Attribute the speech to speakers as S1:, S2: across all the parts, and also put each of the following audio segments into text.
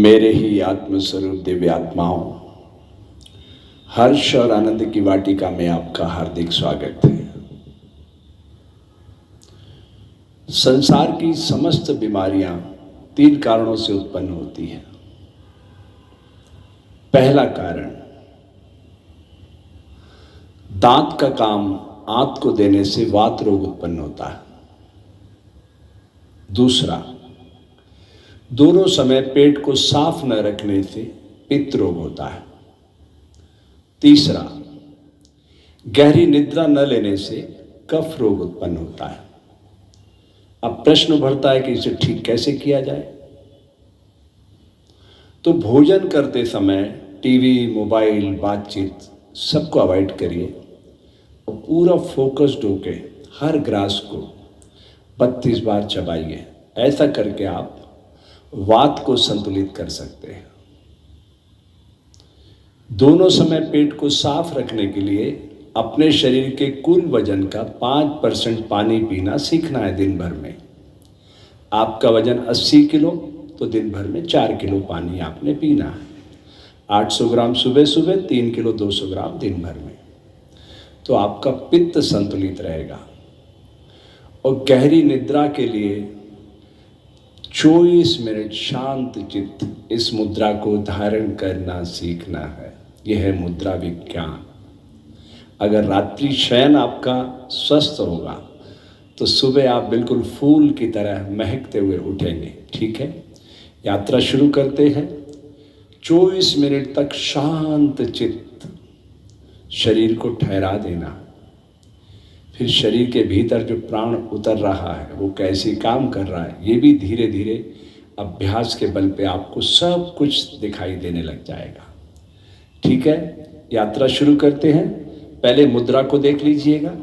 S1: मेरे ही आत्मस्वरूप दिव्य आत्माओं, हर्ष और आनंद की वाटिका में आपका हार्दिक स्वागत है। संसार की समस्त बीमारियां 3 कारणों से उत्पन्न होती हैं। पहला कारण, दांत का काम आंत को देने से वात रोग उत्पन्न होता है। दूसरा, दोनों समय पेट को साफ न रखने से पित्त रोग होता है। तीसरा, गहरी निद्रा न लेने से कफ रोग उत्पन्न होता है। अब प्रश्न उभरता है कि इसे ठीक कैसे किया जाए। तो भोजन करते समय टीवी, मोबाइल, बातचीत सबको अवॉइड करिए और पूरा फोकस्ड होके हर ग्रास को 32 बार चबाइए। ऐसा करके आप वात को संतुलित कर सकते हैं। दोनों समय पेट को साफ रखने के लिए अपने शरीर के कुल वजन का 5% पानी पीना सीखना है दिन भर में। आपका वजन 80 किलो, तो दिन भर में 4 किलो पानी आपने पीना है। 800 ग्राम सुबह सुबह, 3 किलो 200 ग्राम दिन भर में। तो आपका पित्त संतुलित रहेगा। और गहरी निद्रा के लिए 24 मिनट शांत चित्त इस मुद्रा को धारण करना सीखना है। यह है मुद्रा विज्ञान। अगर रात्रि शयन आपका स्वस्थ होगा तो सुबह आप बिल्कुल फूल की तरह महकते हुए उठेंगे। ठीक है, यात्रा शुरू करते हैं। 24 मिनट तक शांत चित्त शरीर को ठहरा देना। फिर शरीर के भीतर जो प्राण उतर रहा है वो कैसे काम कर रहा है, ये भी धीरे धीरे अभ्यास के बल पे आपको सब कुछ दिखाई देने लग जाएगा। ठीक है, यात्रा शुरू करते हैं। पहले मुद्रा को देख लीजिएगा।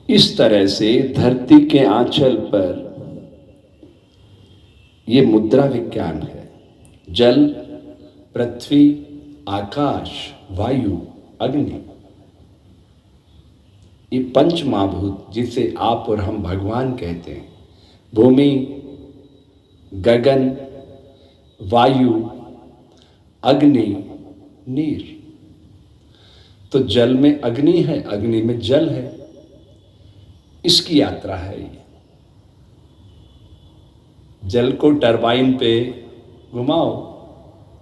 S1: इस तरह से धरती के आंचल पर ये मुद्रा विज्ञान है। जल, पृथ्वी, आकाश, वायु, अग्नि, ये पंच महाभूत जिसे आप और हम भगवान कहते हैं। भूमि, गगन, वायु, अग्नि, नीर। तो जल में अग्नि है, अग्नि में जल है। इसकी यात्रा है ये। जल को टरबाइन पे घुमाओ,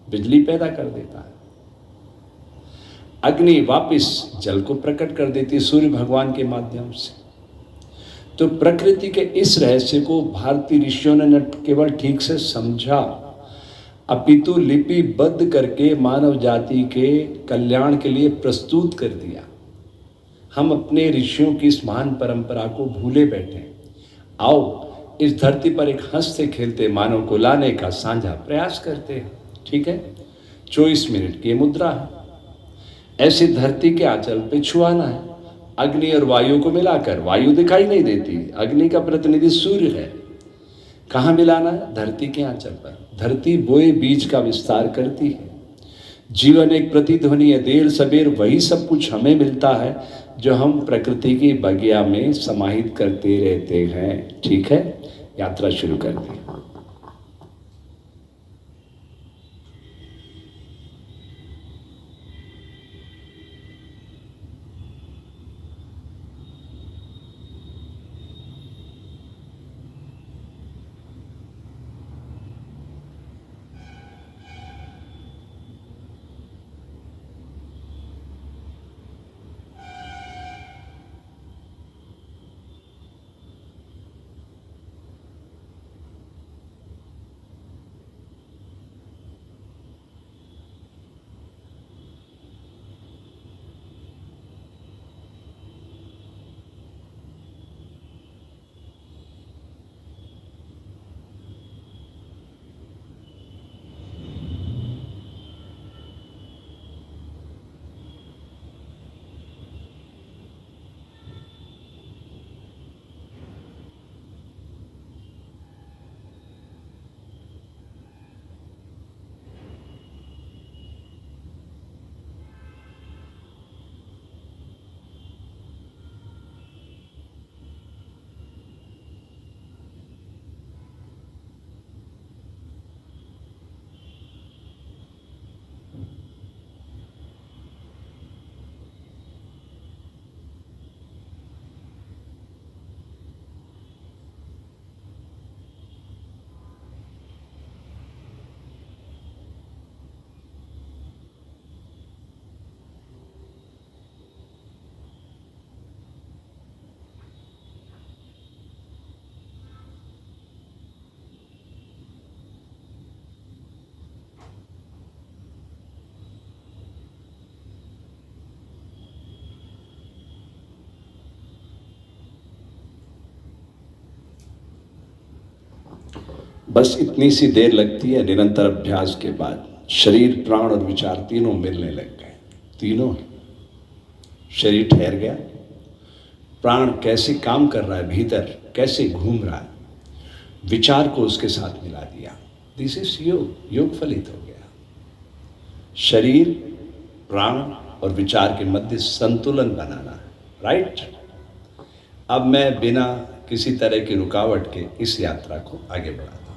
S1: बिजली पैदा कर देता है। अग्नि वापस जल को प्रकट कर देती है सूर्य भगवान के माध्यम से। तो प्रकृति के इस रहस्य को भारतीय ऋषियों ने न केवल ठीक से समझा, अपितु लिपिबद्ध करके मानव जाति के कल्याण के लिए प्रस्तुत कर दिया। हम अपने ऋषियों की इस महान परंपरा को भूले बैठे। आओ इस धरती पर एक हंसते खेलते मानव को लाने का साझा प्रयास करते हैं। ठीक है, 24 मिनट की मुद्रा है। ऐसी धरती के आंचल पे छुआना है। अग्नि और वायु को मिलाकर, वायु दिखाई नहीं देती, अग्नि का प्रतिनिधि सूर्य है। कहाँ मिलाना है? धरती के आंचल पर। धरती बोए बीज का विस्तार करती है। जीवन एक प्रतिध्वनि है। देर सबेर वही सब कुछ हमें मिलता है जो हम प्रकृति की बगिया में समाहित करते रहते हैं। ठीक है, यात्रा शुरू करते हैं। बस इतनी सी देर लगती है, निरंतर अभ्यास के बाद शरीर, प्राण और विचार तीनों मिलने लग गए। तीनों, शरीर ठहर गया, प्राण कैसे काम कर रहा है भीतर, कैसे घूम रहा है, विचार को उसके साथ मिला दिया। दिस इज योग, योग फलित हो गया। शरीर, प्राण और विचार के मध्य संतुलन बनाना है, राइट। अब मैं बिना किसी तरह की रुकावट के इस यात्रा को आगे बढ़ाता हूं।